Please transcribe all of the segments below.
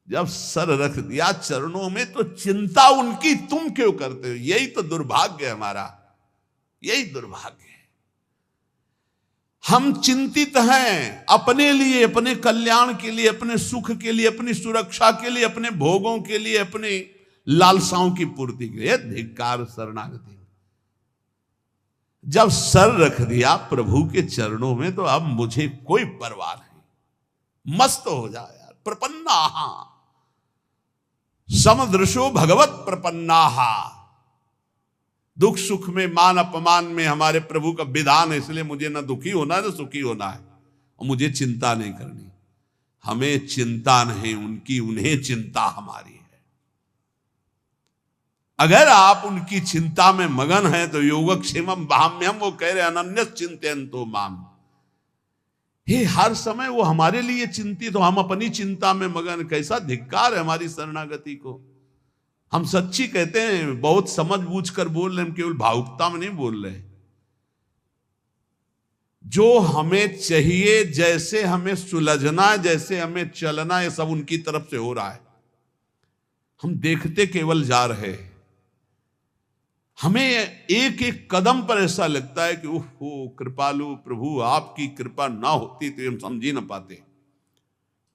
जब सर रख दिया चरणों में तो चिंता उनकी तुम क्यों करते हो? यही तो दुर्भाग्य है हमारा, यही दुर्भाग्य है। हम चिंतित हैं अपने लिए, अपने कल्याण के लिए, अपने सुख के लिए, अपनी सुरक्षा के लिए, अपने भोगों के लिए, अपने लालसाओं की पूर्ति के लिए। धिक्कार शरणागति। जब सर रख दिया प्रभु के चरणों में तो अब मुझे कोई परवाह नहीं। मस्त हो जाए यार। प्रपन्नाहा समदृशो भगवत प्रपन्नाहा। दुख सुख में, मान अपमान में हमारे प्रभु का विधान है, इसलिए मुझे ना दुखी होना है ना सुखी होना है, और मुझे चिंता नहीं करनी। हमें चिंता नहीं उनकी, उन्हें चिंता हमारी है। अगर आप उनकी चिंता में मगन हैं तो योगक्षेमम भाम्यम, वो कह रहे अनन्य चिंतयन्तो माम। हे हर समय वो हमारे लिए चिंतित हो, हम अपनी चिंता में मगन। कैसा धिक्कार है हमारी शरणागति को। हम सच्ची कहते हैं, बहुत समझ बूझ कर बोल रहे हैं, हम केवल भावुकता में नहीं बोल रहे। जो हमें चाहिए, जैसे हमें सुलझना है, जैसे हमें चलना है, सब उनकी तरफ से हो रहा है। हम देखते केवल जा रहे हैं। हमें एक एक कदम पर ऐसा लगता है कि ओहो कृपालु प्रभु, आपकी कृपा ना होती तो हम समझ ही ना पाते।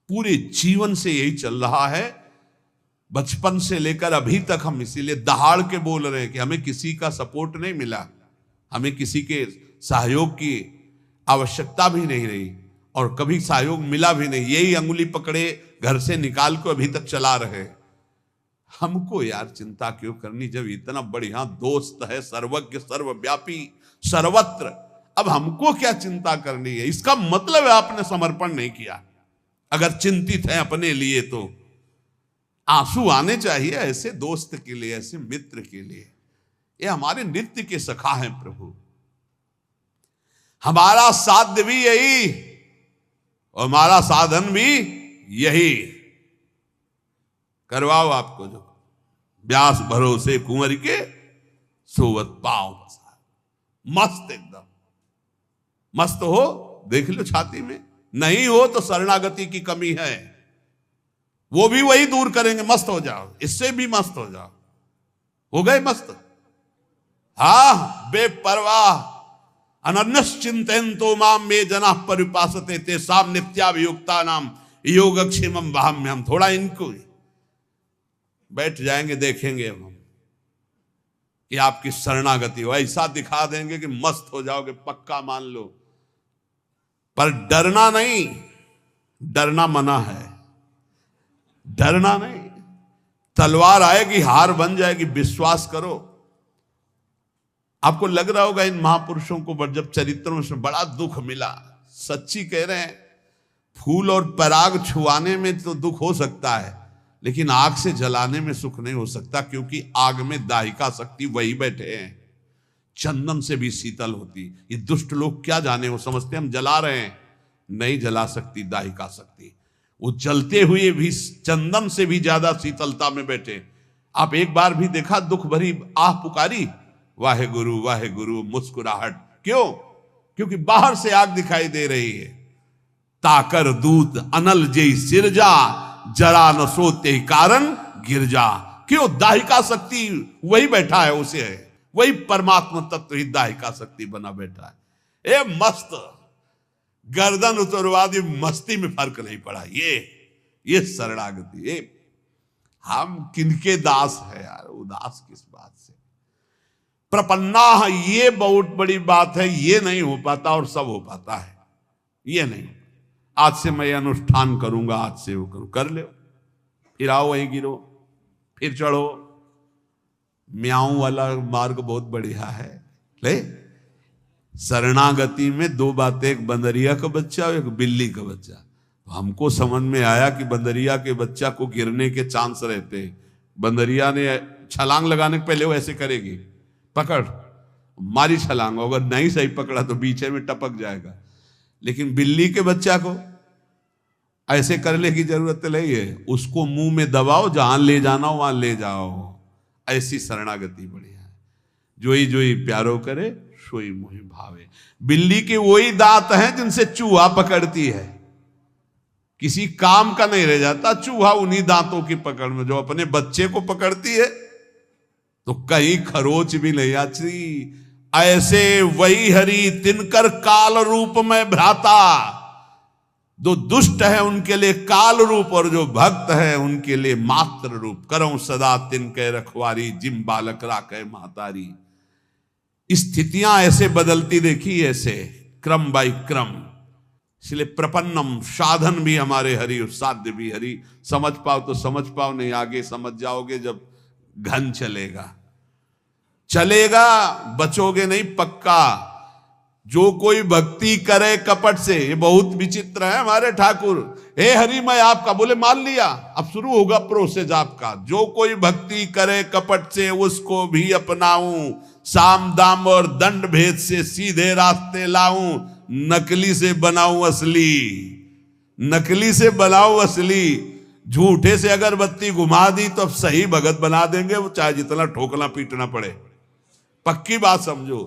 पूरे जीवन से यही चल रहा है, बचपन से लेकर अभी तक हम इसीलिए दहाड़ के बोल रहे हैं कि हमें किसी का सपोर्ट नहीं मिला, हमें किसी के सहयोग की आवश्यकता भी नहीं रही, और कभी सहयोग मिला भी नहीं। यही अंगुली पकड़े घर से निकाल को अभी तक चला रहे। हमको यार चिंता क्यों करनी जब इतना बढ़िया दोस्त है, सर्वज्ञ सर्वव्यापी सर्वत्र। अब हमको क्या चिंता करनी है? इसका मतलब है आपने समर्पण नहीं किया। अगर चिंतित है अपने लिए तो आंसू आने चाहिए ऐसे दोस्त के लिए, ऐसे मित्र के लिए। ये हमारे नित्य के सखा हैं प्रभु। हमारा साध्य भी यही और हमारा साधन भी यही। करवाओ आपको जो व्यास भरोसे कुंवर के सोवत पांव पसार। मस्त, एकदम मस्त हो, देख लो छाती में। नहीं हो तो शरणागति की कमी है, वो भी वही दूर करेंगे। मस्त हो जाओ, इससे भी मस्त हो जाओ। हो गए मस्त? हाँ, बेपरवाह। अनन्यश्चिन्तयन्तो माम मे जनाः परिपासते तेषां नित्याभियुक्तानां योगक्षेमं भाम्यहम्। थोड़ा इनको बैठ जाएंगे, देखेंगे हम कि आपकी शरणागति हो। ऐसा दिखा देंगे कि मस्त हो जाओगे, पक्का मान लो। पर डरना नहीं, डरना मना है। डरना नहीं, तलवार आएगी हार बन जाएगी, विश्वास करो। आपको लग रहा होगा इन महापुरुषों को जब चरित्रों में बड़ा दुख मिला। सच्ची कह रहे हैं, फूल और पराग छुआने में तो दुख हो सकता है, लेकिन आग से जलाने में सुख नहीं हो सकता, क्योंकि आग में दाहिका शक्ति वही बैठे हैं। चंदन से भी शीतल होती। ये दुष्ट लोग क्या जाने, वो समझते हम जला रहे हैं। नहीं जला सकती दाहिका शक्ति। वो जलते हुए भी चंदन से भी ज्यादा शीतलता में बैठे। आप एक बार भी देखा दुख भरी आह पुकारी, वाहे गुरु मुस्कुराहट। क्यों? क्योंकि बाहर से आग दिखाई दे रही है। ताकर दूत अनल जय सिरजा, जरा न सोते कारण गिरजा। क्यों? दाहिका शक्ति वही बैठा है, उसे है वही परमात्मा तत्व ही दाहिका शक्ति बना बैठा है। ए मस्त, गर्दन उतरवा दी, मस्ती में फर्क नहीं पड़ा। ये शरणागति। ये हम किनके दास है यार, उदास किस बात से? प्रपन्ना, ये बहुत बड़ी बात है। ये नहीं हो पाता और सब हो पाता है। ये नहीं, आज से मैं अनुष्ठान करूंगा, आज से वो करूं, कर ले, फिर आओ वहीं गिरो, फिर चढ़ो। म्याऊं वाला मार्ग बहुत बढ़िया है। ले, शरणागति में दो बातें, एक बंदरिया का बच्चा और एक बिल्ली का बच्चा। तो हमको समझ में आया कि बंदरिया के बच्चा को गिरने के चांस रहते हैं। बंदरिया ने छलांग लगाने के पहले वो ऐसे करेगी, पकड़ मारी छलांग, अगर नहीं सही पकड़ा तो बीचे में टपक जाएगा। लेकिन बिल्ली के बच्चा को ऐसे करने की जरूरत नहीं है, उसको मुंह में दबाओ, जहां ले जाना हो वहां ले जाओ। ऐसी शरणागति बढ़िया है। जोई जोई प्यारो करे सोई मोहि भावे। बिल्ली के वही दांत हैं जिनसे चूहा पकड़ती है। किसी काम का नहीं रह जाता चूहा उन्हीं दांतों की पकड़ में। जो अपने बच्चे को पकड़ती है तो कहीं खरोच भी नहीं आती। ऐसे वही हरि तिनकर काल रूप में भ्राता। जो दुष्ट है उनके लिए काल रूप और जो भक्त है उनके लिए मात्र रूप। करऊं सदा तिनके रखवारी जिम बालक राखे महतारी। स्थितियां ऐसे बदलती देखी, ऐसे क्रम बाई क्रम। इसलिए प्रपन्नम, साधन भी हमारे हरि और साध्य भी हरि। समझ पाओ तो समझ पाओ, नहीं आगे समझ जाओगे जब घन चलेगा बचोगे नहीं पक्का। जो कोई भक्ति करे कपट से, ये बहुत विचित्र है हमारे ठाकुर। हे हरि मैं आपका, बोले मान लिया, अब शुरू होगा प्रोसेस आपका। जो कोई भक्ति करे कपट से उसको भी अपनाऊं, साम दाम और दंड भेद से सीधे रास्ते लाऊं, नकली से बनाऊं असली, नकली से बनाऊं असली। झूठे से अगरबत्ती घुमा दी तो अब सही भगत बना देंगे, वो चाहे जितना ठोकना पीटना पड़े। पक्की बात समझो,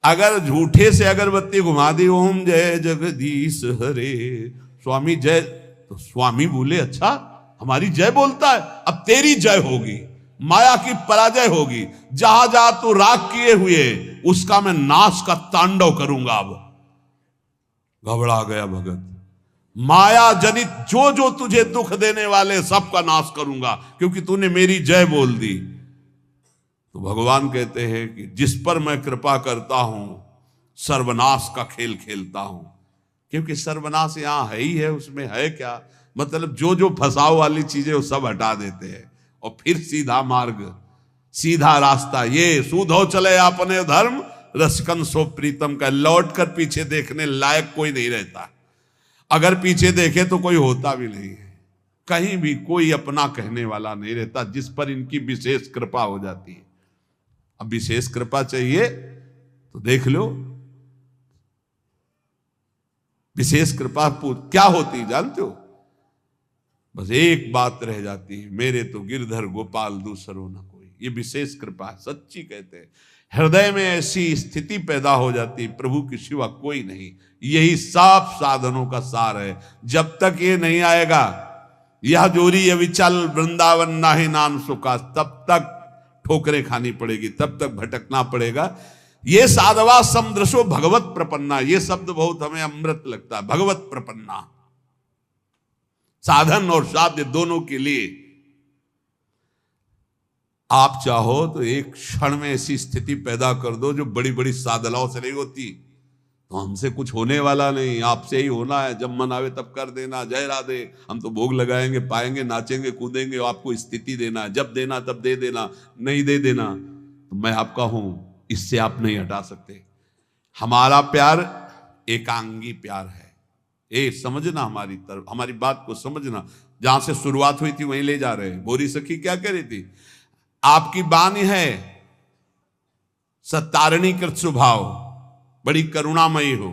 अगर झूठे से अगरबत्ती घुमा दी, ओम जय जगदीश हरे स्वामी जय, तो स्वामी बोले अच्छा हमारी जय बोलता है, अब तेरी जय होगी, माया की पराजय होगी। जहां जहां तू राग किए हुए उसका मैं नाश का तांडव करूंगा। अब घबरा गया भगत। माया जनित जो जो तुझे दुख देने वाले सबका नाश करूंगा, क्योंकि तूने मेरी जय बोल दी। तो भगवान कहते हैं कि जिस पर मैं कृपा करता हूं सर्वनाश का खेल खेलता हूं। क्योंकि सर्वनाश यहां है ही है, उसमें है क्या, मतलब जो जो फंसाव वाली चीजें वो सब हटा देते हैं और फिर सीधा मार्ग, सीधा रास्ता। ये सूधो चले अपने धर्म, रसकन सो प्रीतम का। लौट कर पीछे देखने लायक कोई नहीं रहता। अगर पीछे देखे तो कोई होता भी नहीं है, कहीं भी कोई अपना कहने वाला नहीं रहता, जिस पर इनकी विशेष कृपा हो जाती है। अब विशेष कृपा चाहिए तो देख लो, विशेष कृपा क्या होती है जानते हो? बस एक बात रह जाती है, मेरे तो गिरधर गोपाल दूसरो न कोई। ये विशेष कृपा है, सच्ची कहते हैं। हृदय में ऐसी स्थिति पैदा हो जाती, प्रभु के सिवा कोई नहीं। यही सब साधनों का सार है। जब तक ये नहीं आएगा, यह जोरी अविचल वृंदावन नाहि नाम सुखा, तब तक ठोकरें खानी पड़ेगी, तब तक भटकना पड़ेगा। ये साधवा समदृशो भगवत प्रपन्ना, ये शब्द बहुत हमें अमृत लगता है। भगवत प्रपन्ना, साधन और साध्य दोनों के लिए। आप चाहो तो एक क्षण में ऐसी स्थिति पैदा कर दो जो बड़ी बड़ी साधनाओं से नहीं होती। तो हमसे कुछ होने वाला नहीं, आपसे ही होना है। जब मन आवे तब कर देना, जय राधे। हम तो भोग लगाएंगे, पाएंगे, नाचेंगे, कूदेंगे, आपको स्थिति देना है। जब देना तब दे देना, नहीं दे देना तो मैं आपका हूं, इससे आप नहीं हटा सकते। हमारा प्यार एकांगी प्यार है। ए समझना, हमारी तरफ, हमारी बात को समझना। जहां से शुरुआत हुई थी वहीं ले जा रहे हैं। बोरी सखी क्या कह रही थी? आपकी बानी है सत्तारणी कृत स्वभाव, बड़ी करुणामयी हो,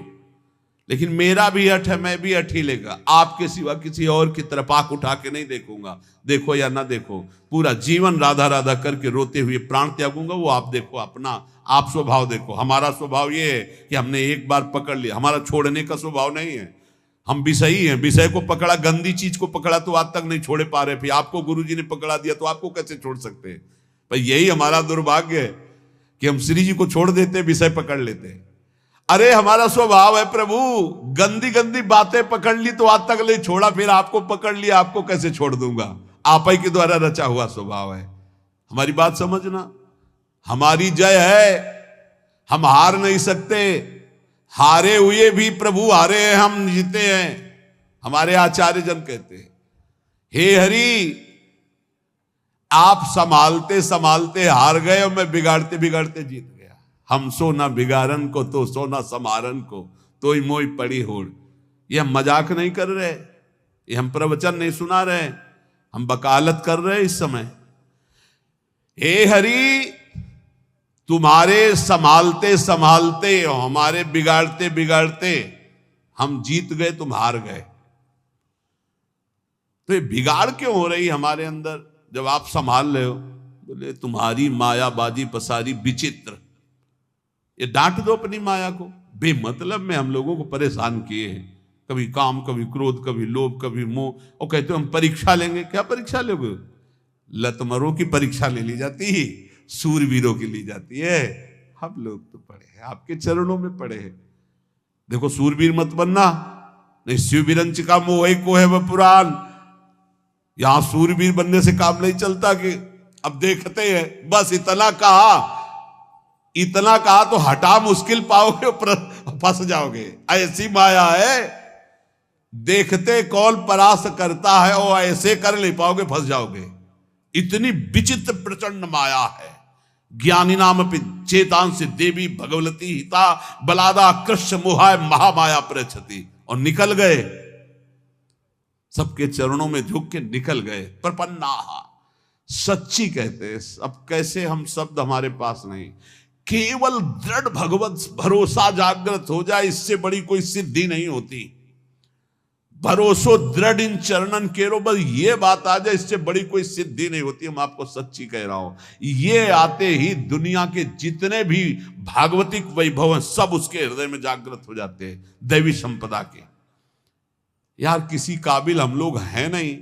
लेकिन मेरा भी हठ है, मैं भी हठ ही लेगा। आपके सिवा किसी और की तरफ आंख उठा के नहीं देखूंगा। देखो या ना देखो, पूरा जीवन राधा राधा करके रोते हुए प्राण त्यागूंगा। वो आप देखो, अपना आप स्वभाव देखो। हमारा स्वभाव ये है कि हमने एक बार पकड़ लिया, हमारा छोड़ने का स्वभाव नहीं है। हम विषयी हैं, विषय को पकड़ा, गंदी चीज को पकड़ा तो आज तक नहीं छोड़े पा रहे। फिर आपको गुरुजी ने पकड़ा दिया तो आपको कैसे छोड़ सकते हैं? भाई यही हमारा दुर्भाग्य है कि हम श्री जी को छोड़ देते, विषय पकड़ लेते। अरे हमारा स्वभाव है प्रभु, गंदी गंदी बातें पकड़ ली तो आज तक नहीं छोड़ा, फिर आपको पकड़ लिया, आपको कैसे छोड़ दूंगा? आप ही के द्वारा रचा हुआ स्वभाव है। हमारी बात समझना, हमारी जय है, हम हार नहीं सकते। हारे हुए भी प्रभु हारे हैं, हम जीते हैं। हमारे आचार्य जन कहते हैं, हे हरि आप संभालते संभालते हार गए और मैं बिगाड़ते बिगाड़ते जीत गया। हम सो ना बिगाड़न को तो सो ना समारन को, तो ही मोई पड़ी होड़। ये हम मजाक नहीं कर रहे, ये हम प्रवचन नहीं सुना रहे, हम वकालत कर रहे इस समय। हे हरि तुम्हारे संभालते संभालते और हमारे बिगाड़ते बिगाड़ते हम जीत गए, तुम हार गए। तो ये बिगाड़ क्यों हो रही हमारे अंदर जब आप संभाल रहे हो? बोले तुम्हारी मायाबाजी पसारी विचित्र। ये डांट दो अपनी माया को, बेमतलब में हम लोगों को परेशान किए हैं। कभी काम, कभी क्रोध, कभी लोभ, कभी मोह, और कहते हो हम परीक्षा लेंगे। क्या परीक्षा लोगे? लतमरों की परीक्षा ले ली जाती है, सूरवीरों की ली जाती है। हम लोग तो पढ़े हैं, आपके चरणों में पढ़े हैं। देखो, सूरवीर मत बनना, नहीं शिववीरंच का मोह को है वह पुराण। यहां सूरवीर बनने से काम नहीं चलता कि अब देखते हैं, बस इतना कहा तो हटा मुश्किल पाओगे, फंस जाओगे। ऐसी माया है, देखते कौन परास करता है, और ऐसे कर नहीं पाओगे, फंस जाओगे। इतनी विचित्र प्रचंड माया है। ज्ञानी नाम पे चेतांश देवी भगवती हिता बलादा कृष्ण मोहाय महामाया प्रचति। और निकल गए, सबके चरणों में झुक के निकल गए। प्रपन्ना सच्ची कहते हैं। अब कैसे हम शब्द हमारे पास नहीं, केवल दृढ़ भगवत भरोसा जागृत हो जाए, इससे बड़ी कोई सिद्धि नहीं होती। भरोसो दृढ़ इन चरणन केरो, बस ये बात आ जाए, इससे बड़ी कोई सिद्धि नहीं होती। मैं आपको सच्ची कह रहा हूं, ये आते ही दुनिया के जितने भी भागवतिक वैभव हैं सब उसके हृदय में जागृत हो जाते हैं, दैवी संपदा के। यार किसी काबिल हम लोग हैं नहीं,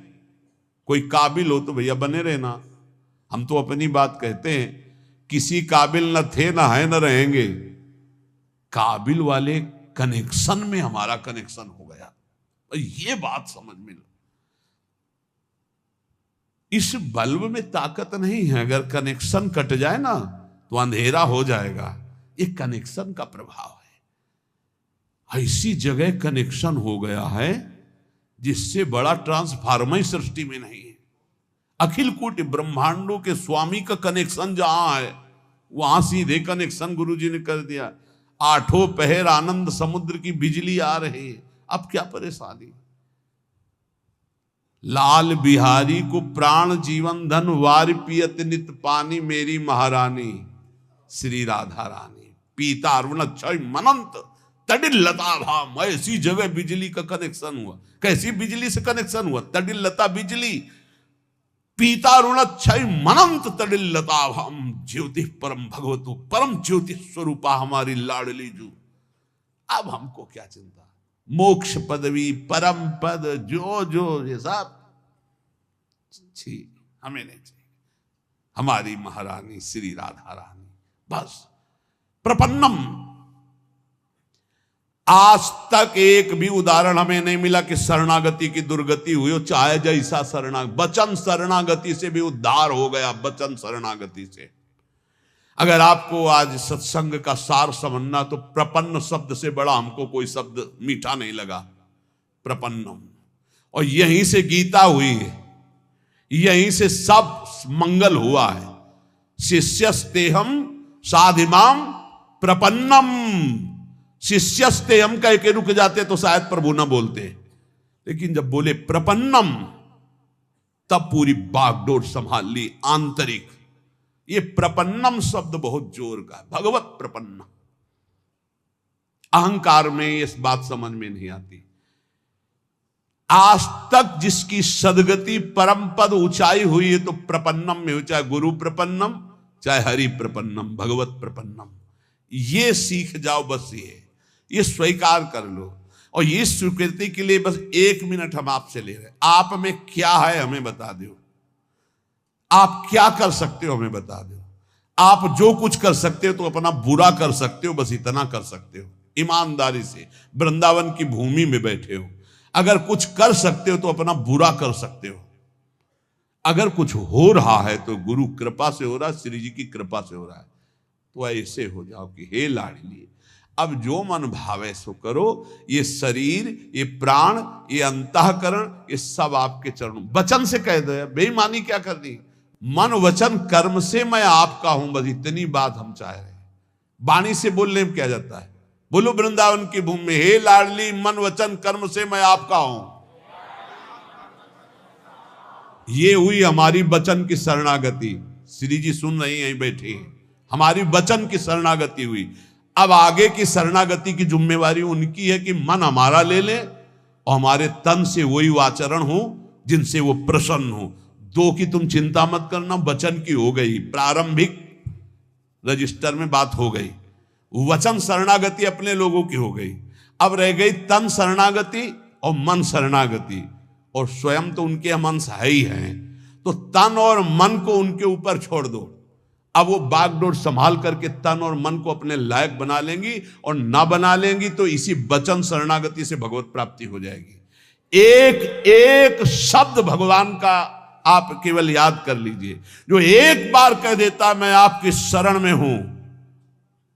कोई काबिल हो तो भैया बने रहना। हम तो अपनी बात कहते हैं, किसी काबिल न थे, न है, न रहेंगे। काबिल वाले कनेक्शन में हमारा कनेक्शन हो गया, ये बात समझ में लो। इस बल्ब में ताकत नहीं है, अगर कनेक्शन कट जाए ना तो अंधेरा हो जाएगा। ये कनेक्शन का प्रभाव है। ऐसी जगह कनेक्शन हो गया है जिससे बड़ा ट्रांसफार्मर सृष्टि में नहीं है। अखिल कोटि ब्रह्मांडों के स्वामी का कनेक्शन जहां है, वहां सीधे कनेक्शन गुरुजी ने कर दिया। आठों पहर आनंद समुद्र की बिजली आ रही है, अब क्या परेशानी। लाल बिहारी को प्राण जीवन धन वार पियत नित पानी, मेरी महारानी श्री राधा रानी। पीता अरुण क्षय मनंत तडिल लता भाम। ऐसी जगह बिजली का कनेक्शन हुआ। कैसी बिजली से कनेक्शन हुआ? तडिल लता बिजली। पीता अरुण क्षय मनंत तडिल लता भाम। ज्योति परम भगवतु परम ज्योति स्वरूपा हमारी लाडली जू। अब हमको क्या चिंता, मोक्ष पदवी परम पद जो जो ये सब छी हमें नहीं चाहिए। हमारी महारानी श्री राधा रानी बस। प्रपन्नम, आज तक एक भी उदाहरण हमें नहीं मिला कि शरणागति की दुर्गति हुई हो, चाहे जैसा वचन शरणागति से भी उद्धार हो गया। वचन शरणागति से अगर आपको आज सत्संग का सार समझना तो प्रपन्न शब्द से बड़ा हमको कोई शब्द मीठा नहीं लगा। प्रपन्नम, और यहीं से गीता हुई है, यहीं से सब मंगल हुआ है। शिष्यस्तेहम साधिमाम प्रपन्नम। शिष्यस्ते हम कह के रुक जाते तो शायद प्रभु ना बोलते, लेकिन जब बोले प्रपन्नम तब पूरी बागडोर संभाल ली आंतरिक। ये प्रपन्नम शब्द बहुत जोर का है, भगवत प्रपन्न। अहंकार में इस बात समझ में नहीं आती। आज तक जिसकी सदगति परम पद ऊंचाई हुई है तो प्रपन्नम में हो, चाहे गुरु प्रपन्नम चाहे हरि प्रपन्नम, भगवत प्रपन्नम। ये सीख जाओ, बस ये स्वीकार कर लो। और ये स्वीकृति के लिए बस 1 मिनट हम आपसे ले रहे। आप में क्या है हमें बता दो, आप क्या कर सकते हो हमें बता दो। आप जो कुछ कर सकते हो तो अपना बुरा कर सकते हो, बस इतना कर सकते हो। ईमानदारी से वृंदावन की भूमि में बैठे हो, अगर कुछ कर सकते हो तो अपना बुरा कर सकते हो। अगर कुछ हो रहा है तो गुरु कृपा से हो रहा है, श्री जी की कृपा से हो रहा है। तो ऐसे हो जाओ कि हे लाडली, अब जो मन भावे सो करो। ये शरीर, ये प्राण, ये अंतःकरण, ये सब आपके चरणों। वचन से कह दो, बेईमानी क्या कर दी। मन वचन कर्म से मैं आपका हूं, बस इतनी बात हम चाह रहे हैं। वाणी से बोलने में क्या जाता है। बोलो वृंदावन की भूमि में, हे लाडली मन वचन कर्म से मैं आपका हूं। ये हुई हमारी वचन की शरणागति। श्री जी सुन रही हैं, बैठी हैं। हमारी वचन की शरणागति हुई। अब आगे की शरणागति की जिम्मेवारी उनकी है कि मन हमारा ले ले और हमारे तन से वही आचरण हो जिनसे वो प्रसन्न हो। 2 की तुम चिंता मत करना, वचन की हो गई, प्रारंभिक रजिस्टर में बात हो गई। वचन शरणागति अपने लोगों की हो गई। अब रह गई तन शरणागति और मन शरणागति, और स्वयं तो उनके हम अंश है ही हैं, तो तन और मन को उनके ऊपर छोड़ दो। अब वो बागडोर संभाल करके तन और मन को अपने लायक बना लेंगी, और ना बना लेंगी तो इसी वचन शरणागति से भगवत प्राप्ति हो जाएगी। एक एक शब्द भगवान का आप केवल याद कर लीजिए, जो एक बार कह देता मैं आपकी शरण में हूं,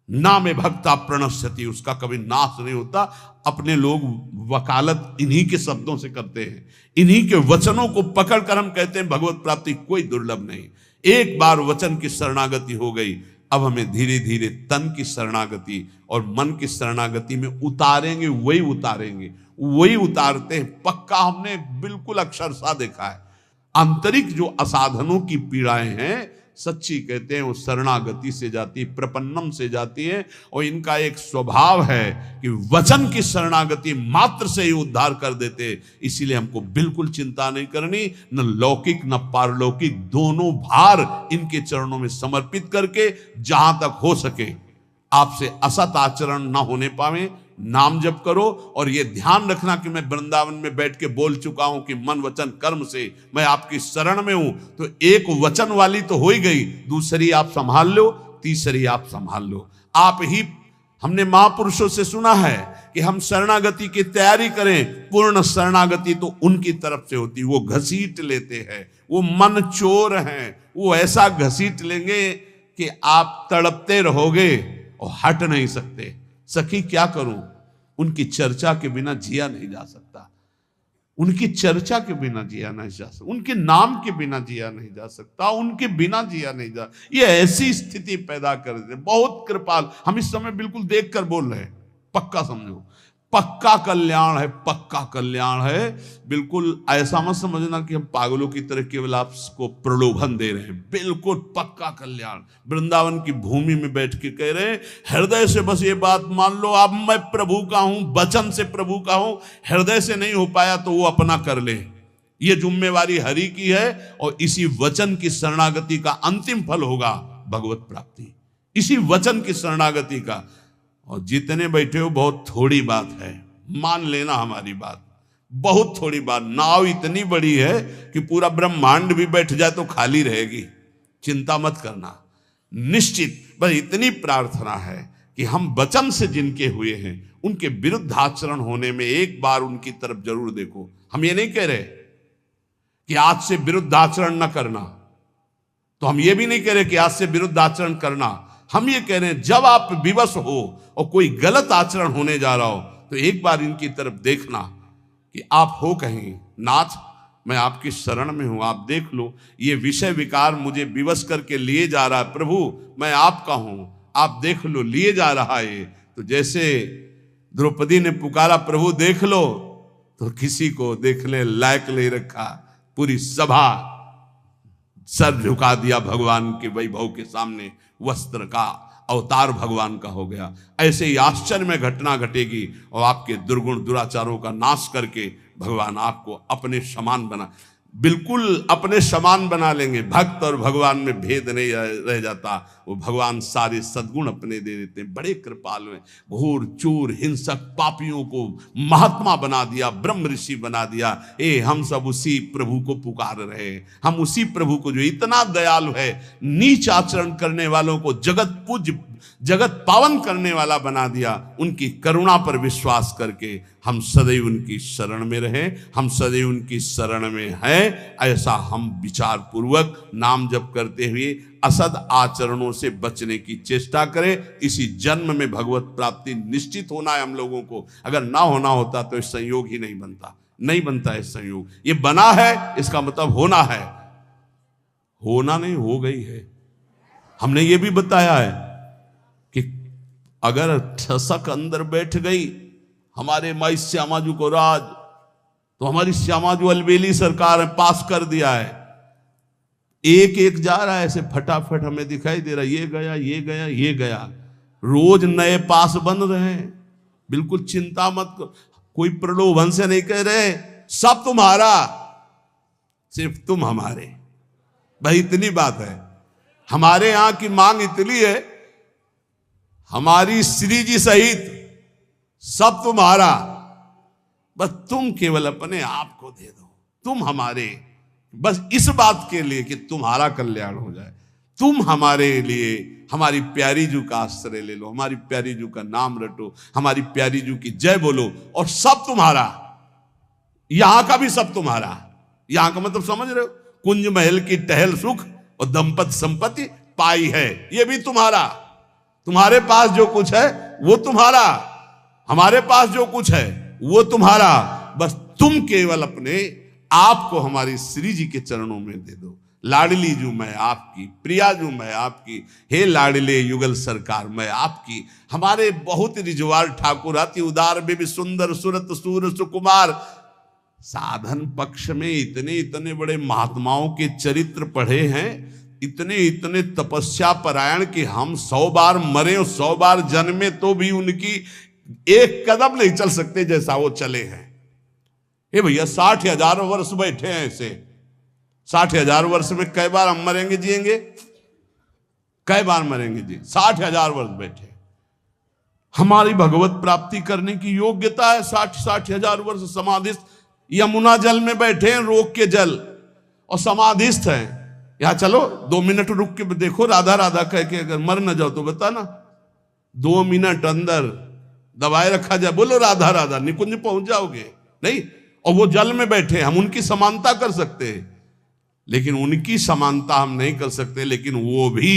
ना में भक्ता प्रणश्यति, उसका कभी नाश नहीं होता। अपने लोग वकालत इन्हीं के शब्दों से करते हैं, इन्हीं के वचनों को पकड़कर हम कहते हैं भगवत प्राप्ति कोई दुर्लभ नहीं। एक बार वचन की शरणागति हो गई, अब हमें धीरे धीरे तन की शरणागति और मन की शरणागति में उतारेंगे, वही उतारते हैं। पक्का हमने बिल्कुल अक्षरशः देखा है। आंतरिक जो असाधनों की पीड़ाएं हैं, सच्ची कहते हैं वो शरणागति से जाती, प्रपन्नम से जाती है, और इनका एक स्वभाव है कि वचन की शरणागति मात्र से ही उद्धार कर देते। इसीलिए हमको बिल्कुल चिंता नहीं करनी, न लौकिक न पारलौकिक, दोनों भार इनके चरणों में समर्पित करके जहां तक हो सके आपसे असत आचरण न होने पावे, नाम जप करो। और ये ध्यान रखना कि मैं वृंदावन में बैठ के बोल चुका हूं कि मन वचन कर्म से मैं आपकी शरण में हूं, तो एक वचन वाली तो हो ही गई, दूसरी आप संभाल लो, तीसरी आप संभाल लो। आप ही, हमने महापुरुषों से सुना है कि हम शरणागति की तैयारी करें, पूर्ण शरणागति तो उनकी तरफ से होती, वो घसीट लेते हैं, वो मन चोर हैं, वो ऐसा घसीट लेंगे कि आप तड़पते रहोगे और हट नहीं सकते। सखी क्या करूं, उनकी चर्चा के बिना जिया नहीं जा सकता, उनकी चर्चा के बिना जिया नहीं जा सकता, उनके नाम के बिना जिया नहीं जा सकता, उनके बिना जिया नहीं जा। ये ऐसी स्थिति पैदा कर देते, बहुत कृपाल। हम इस समय बिल्कुल देख कर बोल रहे हैं, पक्का समझो, पक्का कल्याण है, पक्का कल्याण है। बिल्कुल ऐसा मत समझना कि हम पागलों की तरह केवल आपको प्रलोभन दे रहे हैं, बिल्कुल पक्का कल्याण। वृंदावन की भूमि में बैठ के कह रहे हैं, हृदय से बस ये बात मान लो, अब मैं प्रभु का हूं, वचन से प्रभु का हूं, हृदय से नहीं हो पाया तो वो अपना कर ले, ये जिम्मेवारी हरि की है। और इसी वचन की शरणागति का अंतिम फल होगा भगवत प्राप्ति, इसी वचन की शरणागति का। और जितने बैठे हो बहुत थोड़ी बात है, मान लेना हमारी बात, बहुत थोड़ी बात। नाव इतनी बड़ी है कि पूरा ब्रह्मांड भी बैठ जाए तो खाली रहेगी, चिंता मत करना, निश्चित। बस इतनी प्रार्थना है कि हम वचन से जिनके हुए हैं उनके विरुद्ध आचरण होने में एक बार उनकी तरफ जरूर देखो। हम ये नहीं कह रहे कि आज से विरुद्ध आचरण न करना, तो हम ये भी नहीं कह रहे कि आज से विरुद्ध आचरण करना। हम ये कह रहे हैं जब आप विवश हो और कोई गलत आचरण होने जा रहा हो तो एक बार इनकी तरफ देखना कि आप हो कहीं, नाथ मैं आपकी शरण में हूं, आप देख लो, ये विषय विकार मुझे विवश करके लिए जा रहा है, प्रभु मैं आपका हूं, आप देख लो, लिए जा रहा है। तो जैसे द्रौपदी ने पुकारा प्रभु देख लो, तो किसी को देखने लायक नहीं रखा, पूरी सभा सर झुका दिया भगवान के वैभव के सामने, वस्त्र का अवतार भगवान का हो गया। ऐसे ही आश्चर्य में घटना घटेगी और आपके दुर्गुण दुराचारों का नाश करके भगवान आपको अपने समान बना, बिल्कुल अपने समान बना लेंगे। भक्त और भगवान में भेद नहीं रह जाता, वो भगवान सारे सद्गुण अपने दे देते हैं, बड़े कृपालु हैं। घोर चोर हिंसक पापियों को महात्मा बना दिया, ब्रह्म ऋषि बना दिया। हम सब उसी प्रभु को पुकार रहे हैं, हम उसी प्रभु को जो इतना दयालु है, नीच आचरण करने वालों को जगत पूज्य जगत पावन करने वाला बना दिया। उनकी करुणा पर विश्वास करके हम सदैव उनकी शरण में रहें, हम सदैव उनकी शरण में हैं। ऐसा हम विचार पूर्वक नाम जप करते हुए असद आचरणों से बचने की चेष्टा करें। इसी जन्म में भगवत प्राप्ति निश्चित होना है हम लोगों को। अगर ना होना होता तो इस संयोग ही नहीं बनता, नहीं बनता है संयोग। ये बना है इसका मतलब होना है, होना नहीं हो गई है। हमने ये भी बताया है कि अगर ठसक अंदर बैठ गई हमारे माई श्यामाजू को राज, तो हमारी श्यामाजू अलबेली सरकार ने पास कर दिया है। एक एक जा रहा है ऐसे फटाफट, हमें दिखाई दे रहा है, ये गया ये गया ये गया, रोज नए पास बन रहे हैं। बिल्कुल चिंता मत करो, कोई प्रलोभन से नहीं कह रहे सब तुम्हारा, सिर्फ तुम हमारे, भाई इतनी बात है। हमारे यहां की मांग इतनी है, हमारी श्री जी सहित सब तुम्हारा, बस तुम केवल अपने आप को दे दो, तुम हमारे, बस इस बात के लिए कि तुम्हारा कल्याण हो जाए। तुम हमारे लिए हमारी प्यारी जू का आश्रय ले लो, हमारी प्यारी जू का नाम रटो, हमारी प्यारी जू की जय बोलो, और सब तुम्हारा, यहां का भी सब तुम्हारा। यहां का मतलब समझ रहे हो? कुंज महल की टहल सुख और दंपत संपत्ति पाई है, ये भी तुम्हारा। तुम्हारे पास जो कुछ है वो तुम्हारा, हमारे पास जो कुछ है वो तुम्हारा। बस तुम केवल अपने आप को हमारी श्री जी के चरणों में दे दो। लाडली जू मैं आपकी, प्रिया जू मैं आपकी, हे लाडले युगल सरकार मैं आपकी। हमारे बहुत रिजवार ठाकुर अति उदार भी सुंदर सुरत सूर सुकुमार। साधन पक्ष में इतने इतने बड़े महात्माओं के चरित्र पढ़े हैं, इतने इतने तपस्या परायण कि हम 100 बार मरे और 100 बार जन्मे तो भी उनकी एक कदम नहीं चल सकते जैसा वो चले हैं। ये भैया 60,000 वर्ष बैठे हैं ऐसे। 60,000 वर्ष में कई बार हम मरेंगे जिएंगे? कई बार मरेंगे जी? 60,000 वर्ष बैठे। हमारी भगवत प्राप्ति करने की योग्यता है 60,000 वर्ष समाधिस्थ। यमुना जल में बैठे हैं, रोक के जल, और समाधिस्थ हैं। यहां चलो 2 मिनट रुक के देखो, राधा राधा कह के अगर मर न जाओ तो बता ना, 2 मिनट अंदर दबाए रखा जाए, बोलो राधा राधा, निकुंज पहुंच जाओगे नहीं। और वो जल में बैठे, हम उनकी समानता कर सकते हैं, लेकिन उनकी समानता हम नहीं कर सकते, लेकिन वो भी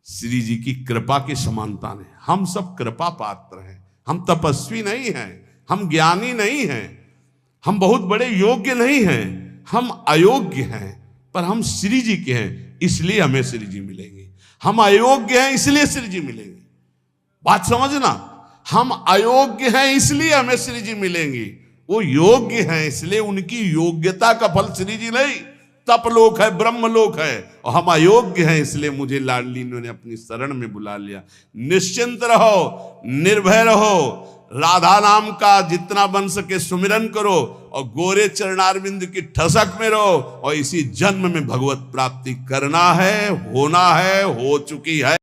श्री जी की कृपा की समानता ने। हम सब कृपा पात्र हैं, हम तपस्वी नहीं हैं, हम ज्ञानी नहीं हैं, हम बहुत बड़े योग्य नहीं हैं, हम अयोग्य हैं, पर हम श्री जी के हैं, इसलिए हमें श्री जी मिलेंगे। हम अयोग्य हैं इसलिए श्री जी मिलेंगे। बात समझना, हम अयोग्य हैं इसलिए हमें श्री जी मिलेंगे, वो योग्य हैं इसलिए उनकी योग्यता का फल श्री जी नहीं, तपलोक है, ब्रह्मलोक है। और हम अयोग्य हैं इसलिए मुझे लाडली ने अपनी शरण में बुला लिया। निश्चिंत रहो, निर्भय रहो, राधा नाम का जितना बन सके सुमिरन करो, और गोरे चरणारविंद की ठसक में रहो, और इसी जन्म में भगवत प्राप्ति करना है, होना है, हो चुकी है।